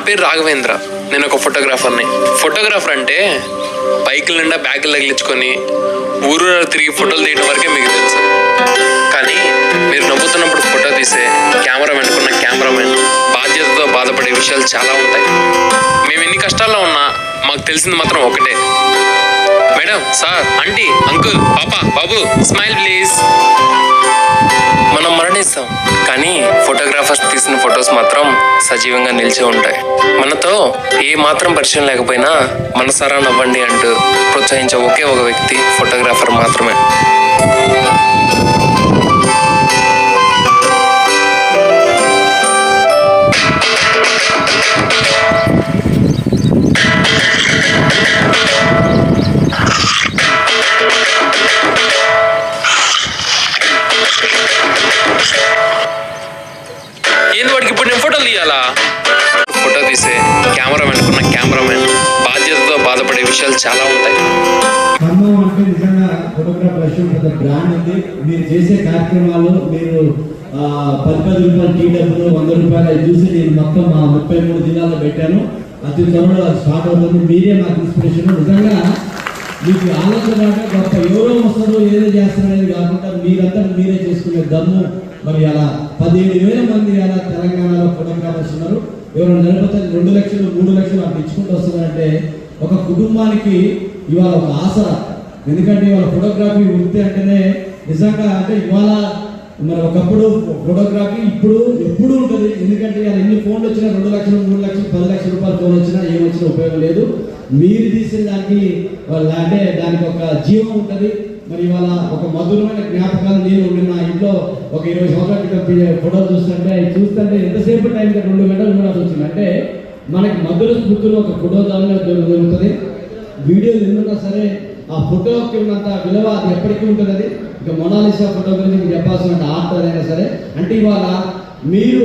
పేరు రాఘవేంద్ర. నేను ఒక ఫోటోగ్రాఫర్ని. ఫోటోగ్రాఫర్ అంటే బైకుల నిండా బ్యాగులు తగిలించుకొని ఊరు తిరిగి ఫోటోలు తీయడం వరకే మీకు తెలుసు. కానీ మీరు నవ్వుతున్నప్పుడు ఫోటో తీసే కెమెరామెన్ కున్న కెమెరామెన్ బాధ్యతతో బాధపడే విషయాలు చాలా ఉంటాయి. మేము ఎన్ని కష్టాల్లో ఉన్నా మాకు తెలిసింది మాత్రం ఒకటే, మేడం, సార్, ఆంటీ, అంకుల్, పాపా, బాబు, స్మైల్ ప్లీజ్. మనం మరణిస్తాం, కానీ ఫోటోగ్రాఫర్స్ తీసిన ఫొటోస్ మాత్రం సజీవంగా నిలిచి ఉంటాయి. మనతో ఏ మాత్రం పరిచయం లేకపోయినా మనసారా నవ్వండి అంటూ ప్రోత్సహించే ఒకే ఒక వ్యక్తి ఫోటోగ్రాఫర్ మాత్రమే. ఏంది వాడికి ఇప్పుడు నేను ఫోటోలు తీయాలా? ఫోటో తీసే కెమెరామెన్ కున్న కెమెరామెన్ బాధ్యతతో బాధపడే విషయాలు చాలా ఉంటాయి. ఖమ్మం అంటే నిజంగా ఫోటోగ్రాఫ్ రష్యం పెద్ద బ్రాండ్ ఉంది. మీరు చేసే కార్యక్రమాలు మీరు 10 రూపాయలు టీ డబ్బులు 100 రూపాయలు చూసి నేను మొత్తం 33 జిల్లాల్లో పెట్టాను. అతి త్వరలో అది స్టార్ట్ అవుతుంది. మీరే నాకు ఇన్స్పిరేషన్. నిజంగా మీకు ఆలోచన గొప్ప ఎవరో వస్తారో ఏదో చేస్తారనేది కాకుండా మీరంతా మీరే చేసుకునే దమ్ము. మరి అలా 17,000 మంది అలా తెలంగాణలో ఫోటోగ్రాఫర్స్ ఉన్నారు. ఎవరు నిలబడితే 2 లక్షలు 3 లక్షలు అట్లా ఇచ్చుకుంటూ వస్తున్నారంటే ఒక కుటుంబానికి ఇవాళ ఒక ఆసరా. ఎందుకంటే ఇవాళ ఫోటోగ్రఫీ వృత్తి అంటేనే నిజంగా అంటే ఇవాళ మరి ఒకప్పుడు ఫోటోగ్రఫీ ఇప్పుడు ఎప్పుడు ఉంటుంది. ఎందుకంటే ఇవాళ ఎన్ని ఫోన్లు వచ్చినా 2 లక్షలు 3 లక్షలు 10 లక్షల రూపాయలు ఫోన్ వచ్చినా ఏమొచ్చినా ఉపయోగం లేదు. మీరు తీసిన దానికి అంటే దానికి ఒక జీవం ఉంటుంది. మరి ఇవాళ ఒక మధురమైన జ్ఞాపకాలు నేను నా ఇంట్లో ఒక 20 సంవత్సరాల క్రితం ఫోటోలు చూస్తుంటే ఎంతసేపు టైం 2 గంటలు చూడాల్సి వచ్చింది. అంటే మనకి మధుర స్మృతులు ఒక ఫోటో దానిలో దొరుకుతుంది. వీడియోలు ఎందుకున్నా సరే ఆ ఫోటోకి ఉన్నంత విలువ అది ఎప్పటికీ ఉంటుంది. అది ఇక మొనాలిసా ఫోటో గురించి మీకు చెప్పాల్సిన ఆర్ట్ అదైనా సరే అంటే ఇవాళ మీరు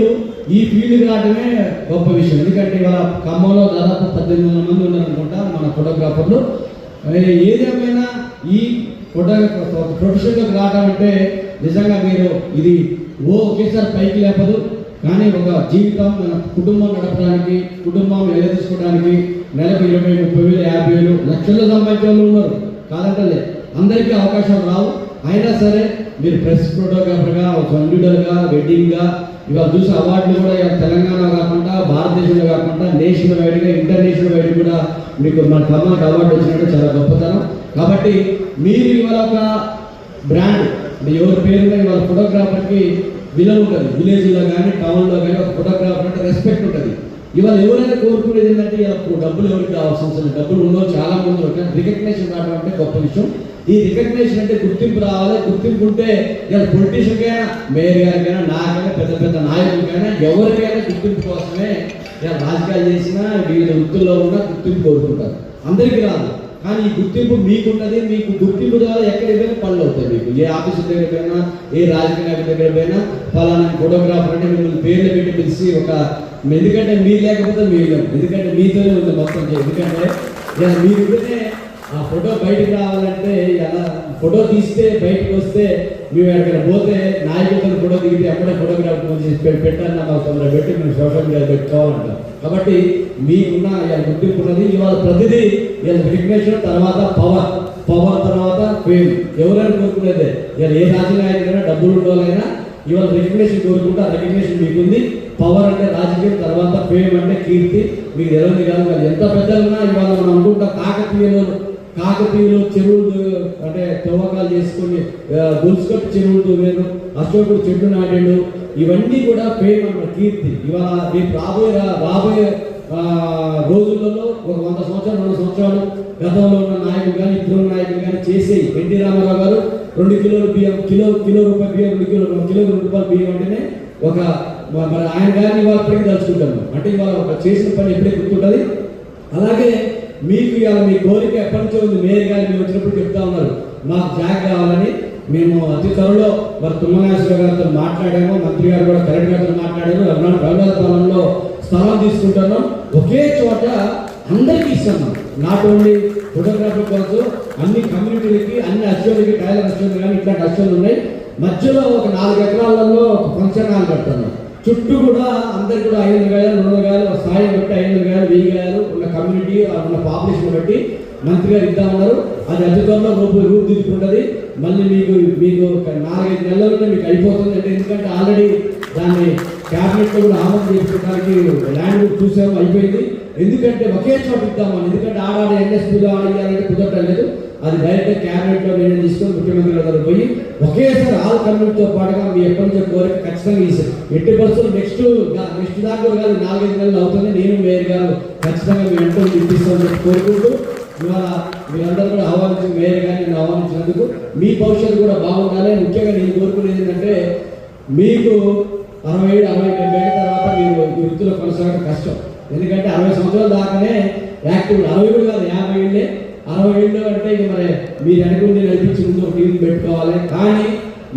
ఈ ఫీల్డ్కి రావడమే గొప్ప విషయం. ఎందుకంటే ఇవాళ ఖమ్మంలో దాదాపు 1800 మంది ఉన్నారనుకుంటా మన ఫోటోగ్రాఫర్లు. ఏదేమైనా ఈ ప్రొఫెషన్లోకి రావడం అంటే నిజంగా మీరు ఇది ఒకేసారి పైకి లేపదు. కానీ ఒక జీవితం మన కుటుంబం నడపడానికి కుటుంబం ఎగదీసుకోవడానికి నెలకు 20,000, 30,000, 50,000, లక్షల్లో సంపాదించే వాళ్ళు ఉన్నారు. కాదంటే అందరికీ అవకాశాలు రావు. అయినా సరే మీరు ప్రెస్ ఫోటోగ్రాఫర్గా, కంప్యూటర్గా, వెడ్డింగ్గా ఇవాళ చూసే అవార్డులు కూడా తెలంగాణ కాకుండా భారతదేశంలో కాకుండా నేషనల్ వైడ్గా ఇంటర్నేషనల్ వైడ్ కూడా మీకు మన ఖమ్మానికి అవార్డు వచ్చినట్టు చాలా గొప్పతనం. కాబట్టి మీరు ఇవాళ ఒక బ్రాండ్ ఎవరి పేరుగా ఇవాళ ఫోటోగ్రాఫర్కి విలువ ఉంటుంది. విలేజ్లో కానీ టౌన్లో కానీ ఒక ఫోటోగ్రాఫర్ అంటే రెస్పెక్ట్ ఉంటుంది. ఇవాళ ఎవరైనా కోరుకునేది ఏంటంటే డబ్బులు ఎవరికి కావాల్సిన అవసరం లేదు. డబ్బులు ఉన్నో చాలా మంది ఉంటారు. రికగ్నేషన్ రావడం అంటే గొప్ప విషయం. ఈ రికగ్నేషన్ అంటే గుర్తింపు రావాలి. గుర్తింపు ఉంటే ఇలా పొలిటీషియన్కైనా, మేయర్ గారికైనా, నాకైనా, పెద్ద పెద్ద నాయకులకైనా ఎవరికైనా గుర్తింపు కోసమే ఇలా రాజకీయాలు చేసినా వివిధ వృత్తుల్లో ఉన్న గుర్తింపు కోరుకుంటారు. అందరికీ రాదు. కానీ ఈ గుర్తింపు మీకున్నది. మీకు గుర్తింపు ద్వారా ఎక్కడికి పోయినా పనులు అవుతాయి. మీకు ఏ ఆఫీసు దగ్గర పోయినా, ఏ రాజకీయ నాయకుల దగ్గర పోయినా ఫలానా ఫోటోగ్రాఫర్ అంటే మిమ్మల్ని పేర్లు పెట్టి పిలిచి ఒక ఎందుకంటే మీరు లేకపోతే మీరు ఎందుకంటే మీతోనే ఉంది మొత్తం. ఎందుకంటే మీరుంటేనే ఆ ఫోటో బయటకు రావాలంటే ఎలా ఫోటో తీస్తే బయటకు వస్తే మేము ఎక్కడికైనా పోతే నాయకులతో ఫోటో దిగితే అప్పుడే ఫోటోగ్రాఫర్ పెట్టాలి నాకు తొందరగా పెట్టి మేము సోషల్ మీడియా పెట్టుకోవాలంటాం. కాబట్టి మీకున్న ఇలా గుర్తింపు ఉన్నది. ఇవాళ ప్రతిదీ ఇలా రికగ్నేషన్ తర్వాత పవర్ తర్వాత ఫేమ్. ఎవరైనా కోరుకునేదే ఇలా ఏ రాజకీయ నాయకులైనా డబ్బులు ఉండవాలైనా ఇవాళ రికగ్నేషన్ కోరుకుంటే ఆ రికగ్నేషన్ మీకుంది. పవర్ అంటే రాజకీయం, తర్వాత ఫేమ్ అంటే కీర్తి. మీకు తెలియదు కాదు. ఎంత పెద్దలున్నా ఇవాళ మనం అనుకుంటాం కాకతీయులు చెరువులు అంటే తవ్వకాలు చేసుకొని గొలుసుకట్టు చెరువులు వేరు, అశోకుడు చెట్టు నాటాడు. ఇవన్నీ కూడా ఫేమ్ అన్న కీర్తి. ఇవాళ రేపు రాబోయే రోజులలో ఒక 100 సంవత్సరాలు 200 సంవత్సరాలు గతంలో ఉన్న నాయకులు కానీ ఇప్పుడున్న నాయకులు కానీ చేసి ఎన్టీ రామారావు గారు 2 కిలోల బియ్యం కిలో రూపాయల బియ్యం 2 కిలో రూపాయల బియ్యం అంటేనే ఒక మరి ఆయన గారిని ఇవాళ ఇప్పటికీ తలుచుకుంటాము. అంటే ఇవాళ ఒక చేసిన పని ఎప్పుడే గుర్తుంటుంది. అలాగే మీకు ఇవాళ మీ కోరిక ఎప్పటి నుంచో ఉంది. మేయర్ గారు మీరు వచ్చినప్పుడు చెప్తా ఉన్నారు మాకు జాగ్ కావాలని. మేము అతి త్వరలో మరి తుమ్మనాశ్వర గారితో మాట్లాడాము. మంత్రి గారు కూడా కలెక్టర్ గారితో మాట్లాడారు. రఘునాథపాలెంలో స్థలం తీసుకుంటున్నాం. ఒకే చోట అందరికీ ఇస్తున్నాం. నాట్ ఓన్లీ ఫోటోగ్రాఫర్ కోసం అన్ని కమ్యూనిటీలకి, అన్ని అశ్వలకి, టైలర్ అశ్వలు కానీ ఇట్లాంటి అశ్వలు ఉన్నాయి. మధ్యలో ఒక 4 ఎకరాలలో ఒక ఫంక్షన్ హాల్ కడుతున్నాం. చుట్టూ కూడా అందరికి కూడా 5 గజాలు 2 గజాలు స్థాయి పెట్టి 5 500 1000 1000 ఉన్న కమ్యూనిటీ ఉన్న పాపులేషన్ బట్టి మంత్రి గారు ఇద్దామన్నారు. అది అతి త్వరలో రూపుదిద్దుకుంటుంది. మళ్ళీ మీకు 4-5 నెలల్లోనే మీకు అయిపోతుంది. అంటే ఎందుకంటే ఆల్రెడీ దాన్ని క్యాబినెట్లో కూడా ఆమోదం చేసుకోవడానికి ల్యాండ్ చూసాము, అయిపోయింది. ఎందుకంటే ఒకే చోట ఇద్దామని, ఎందుకంటే ఆడాడి ఎన్ఎస్పీలో ఆడియాలంటే కుదరటం లేదు. అది డైరెక్ట్గా క్యాబినెట్లో నిర్ణయం తీసుకొని ముఖ్యమంత్రి గారు పోయి ఒకేసారి ఆల్ కమ్యూనిటీతో పాటుగా మీ ఎప్పటి నుంచో కోరిక ఖచ్చితంగా ఇస్తారు. 80% నెక్స్ట్ దాకా కాదు 4-5 నెలలు అవుతుంది. నేను మేయర్ గారు ఖచ్చితంగా మీ వెంటనే ఇప్పిస్తామని కోరుకుంటూ ఇవాళ మీరందరూ కూడా మేయర్ గారిని నేను ఆహ్వానించినందుకు మీ భవిష్యత్తు కూడా బాగుండాలి. ముఖ్యంగా నేను కోరుకునేది ఏంటంటే మీకు 67-70 తర్వాత మీరు ఈ వృత్తిలో కొనసాగడం కష్టం. ఎందుకంటే 60 సంవత్సరాల దాకానే యాక్టివ్, 60 కూడా కాదు 50 ఏళ్ళే. 60 ఏళ్ళు అంటే ఇక మరి మీరు అనుకుంటే నడిపించి ముందు ఒక టీం పెట్టుకోవాలి. కానీ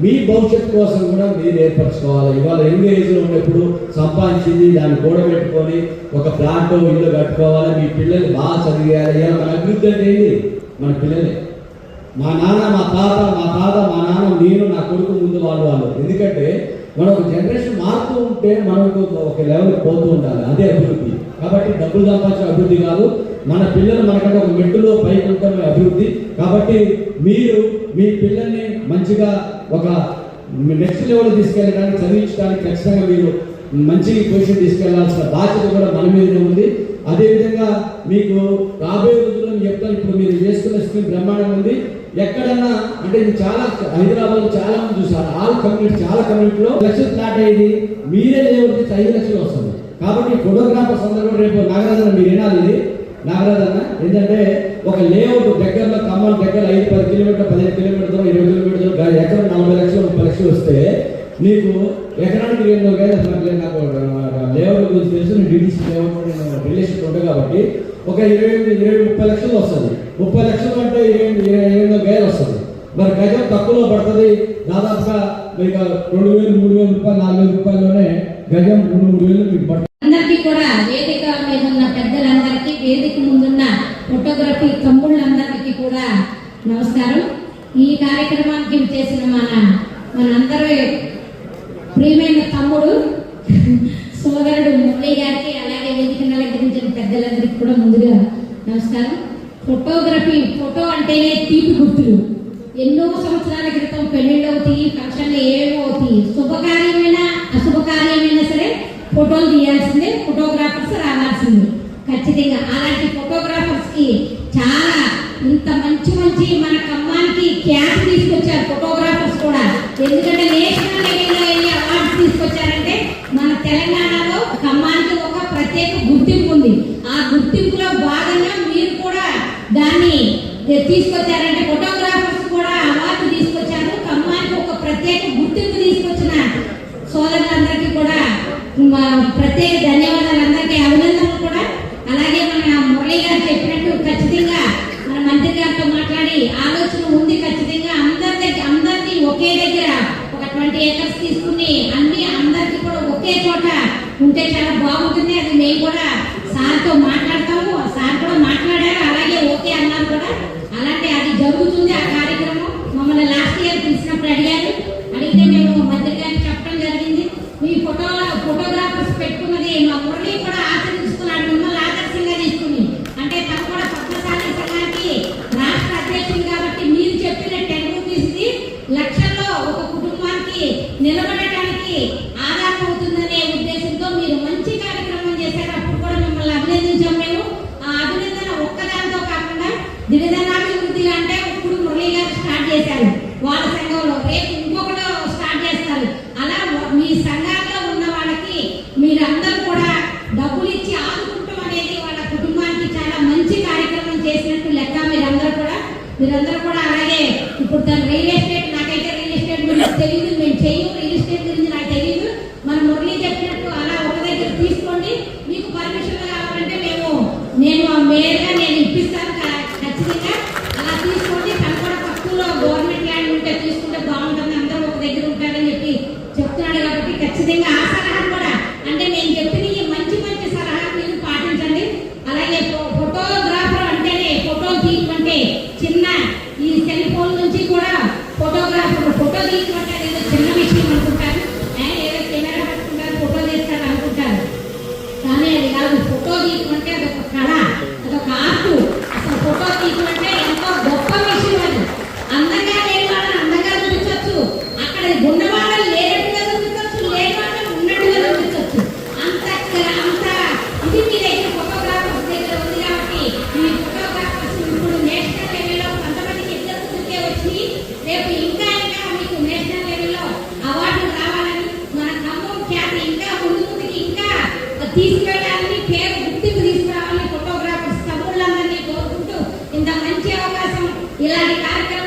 మీ భవిష్యత్తు కోసం కూడా మీరు ఏర్పరచుకోవాలి. ఇవాళ యంగ్ ఏజ్లో ఉన్నప్పుడు సంపాదించింది దాన్ని కూడబెట్టుకొని ఒక ప్లాట్ ఇల్లు కట్టుకోవాలి. మీ పిల్లలు బాగా చదివేయాలి. ఇలా మన అభివృద్ధి అంటే ఏంటి? మన పిల్లలే. మా నాన్న మా నాన్న నేను నా కొడుకు ముందు వాళ్ళు. ఎందుకంటే మనం ఒక జనరేషన్ మారుతూ ఉంటే మనకు ఒక లెవెల్కి పోతూ ఉండాలి. అదే అభివృద్ధి. కాబట్టి డబ్బులు సంపాదించిన అభివృద్ధి కాదు, మన పిల్లలు మనకంటే ఒక మెట్టులో పైకి ఉంటామే అభివృద్ధి. కాబట్టి మీరు మీ పిల్లల్ని మంచిగా ఒక నెక్స్ట్ లెవెల్ తీసుకెళ్ళడానికి, చదివించడానికి ఖచ్చితంగా మీరు మంచి పొజిషన్ తీసుకెళ్లాల్సిన బాధ్యత కూడా మన మీదనే ఉంది. అదేవిధంగా మీకు రాబోయే రోజుల్లో చెప్తాను, ఇప్పుడు మీరు చేసుకున్న స్కీమ్ బ్రహ్మాండం ఉంది. ఎక్కడన్నా అంటే ఇది చాలా హైదరాబాద్ చాలా మంది చూసారు. ఆల్ కమ్యూనిటీ చాలా కమ్యూనిటీలో లక్షలు ఫ్లాట్ అయ్యేది మీరే లేవుడికి 5 లక్షలు వస్తుంది. కాబట్టి ఫోటోగ్రాఫర్స్ అందరూ కూడా రేపు నాగరాజన్న మీరు వినాలి. ఇది నాగరాజన్న ఏంటంటే ఒక లేఅవుట్ దగ్గరలో ఖమ్మం దగ్గర 5-10 కిలోమీటర్ 15 కిలోమీటర్ 20 కిలోమీటర్ ఎకరం 40 లక్షలు 30 లక్షలు వస్తే నీకు ఎకరానికి 2 నాకు లేఅవుట్ గురించి తెలుసు. నేను డీటీసీ లేఅవుట్ నేను రిలేషన్ ఉంటాను కాబట్టి ఒక 20-30 లక్షలు వస్తుంది. 30 లక్షలు అంటే 20 గేలు వస్తుంది. మరి గజం తక్కువలో పడుతుంది. దాదాపుగా మీకు 2000-3000 రూపాయలు 4000 రూపాయల్లోనే గజం 2-3 వేలు మీకు పడుతుంది. అందరికీ కూడా వేదిక మీద ఉన్న పెద్దలందరికీ, వేదిక ముందున్న ఫోటోగ్రఫీ తమ్ముళ్ళందరికీ కూడా నమస్కారం. ఈ కార్యక్రమానికి చేసిన మనందరూ ప్రియమైన తమ్ముడు సోదరుడు మురళి గారికి, అలాగే వేదికను అలంకరించిన పెద్దలందరికీ కూడా ముందుగా నమస్కారం. ఫోటో అంటేనే తీపి గుర్తులు. ఎన్నో సంవత్సరాల క్రితం పెళ్లిళ్ళు అవుతాయి, ఫంక్షన్లు ఏవో అవుతాయి. శుభకార్యమైనా అశుభకార్యమైనా సరే ఫోటోలు తీయాల్సిందే, ఫోటోగ్రాఫర్స్ రావాల్సిందే ఖచ్చితంగా. అలాంటి ఫోటోగ్రాఫర్స్ కి చాలా ఇంత మంచి మన ఖమ్మానికి క్యాప్ తీసుకొచ్చారు ఫోటోగ్రాఫర్స్ కూడా. ఎందుకంటే నేషనల్ లెవెల్లో వెళ్ళి అవార్డ్స్ తీసుకొచ్చారంటే మన తెలంగాణలో ఖమ్మానికి ఒక ప్రత్యేక గుర్తింపు ఉంది. ఆ గుర్తింపులో భాగంగా మీరు కూడా దాన్ని తీసుకొచ్చారంటే ఫోటోగ్రాఫర్స్ కూడా అవార్డు తీసుకొచ్చారు. ఖమ్మానికి ఒక ప్రత్యేక గుర్తింపు తీసుకొచ్చిన సోదరులందరికీ కూడా ప్రత్యేక ధన్యవాదాలు, అందరికీ అభినందనలు కూడా. అలాగే మన మురళి గారు చెప్పినట్టు ఖచ్చితంగా మన మంత్రి గారితో మాట్లాడి ఆలోచన ఉంది. ఖచ్చితంగా అందరినీ ఒకే దగ్గర ఒక 20 ఏకర్స్ తీసుకుని అందరికీ కూడా ఒకే చోట ఉంటే చాలా బాగుంటుంది. అది మేము కూడా సార్తో మాట్లాడతాము. సార్ కూడా మాట్లాడారు, అలాగే ఓకే అన్నారు కూడా. అలాంటి అది జరుగుతుంది ఆ కార్యక్రమం. మమ్మల్ని లాస్ట్ ఇయర్ పిలిచినప్పుడు అడిగితే మేము మంత్రి గారికి చెప్పడం జరిగింది. మీ ఫోటోగ్రాఫర్స్ పెట్టుకున్నది మా మురళి కూడా ఆచరించుకున్నాడు, మిమ్మల్ని ఆదర్శంగా తీసుకుని. అంటే తను కూడా పద్మశాలి సంఘానికి రాష్ట్ర అధ్యక్షుడు కాబట్టి మీరు చెప్పిన 10 రూపీస్ది లక్షల్లో ఒక కుటుంబానికి నిలబడటానికి ఆధారం అవుతుందనే ఉద్దేశంతో మీరు మంచి కార్యక్రమం చేశారు. అప్పుడు కూడా మిమ్మల్ని అభినందించాం మేము. ఆ అభినందన ఒక్కదానితో కాకుండా దినదినాభివృద్ధి అంటే ఇప్పుడు మురళి గారు స్టార్ట్ చేశారు వాళ్ళ సంఘంలో. రేపు ఇంకొకటి స్టార్ట్ చేస్తారు. తీయడం అంటే అదొక కళ, అదొక ఆర్ట్. అసలు ఫోటో తీయడం అంటే ఎంతో గొప్ప విషయం. అది అందంగా లేని వాళ్ళని అందంగా చూపించవచ్చు, అక్కడ ఉన్న వాళ్ళని లేనట్టుగా చూపించవచ్చు, లేని వాళ్ళని ఉన్నట్టుగా చూపించవచ్చు. అంత ఇది మీ దగ్గర ఫోటోగ్రాఫర్స్ దగ్గర ఉంది. కాబట్టి ఈ ఫోటోగ్రాఫర్స్ ఇప్పుడు నేషనల్ లెవెల్లో కొంతమందికి ఎగ్జామ్స్కే వచ్చి రేపు ఇంకా ఇంకా మీకు నేషనల్ లెవెల్లో అవార్డులు రావాలని, మన ఖమ్మం ఖ్యాతి ఇంకా ముందుకి ఇంకా తీసుకెళ్ళాలని, పేరు గుర్తింపు తీసుకురావాలని ఫోటోగ్రాఫర్స్ తమ్ముళ్ళందరినీ కోరుకుంటూ ఇంత మంచి అవకాశం ఇలాంటి కార్యక్రమం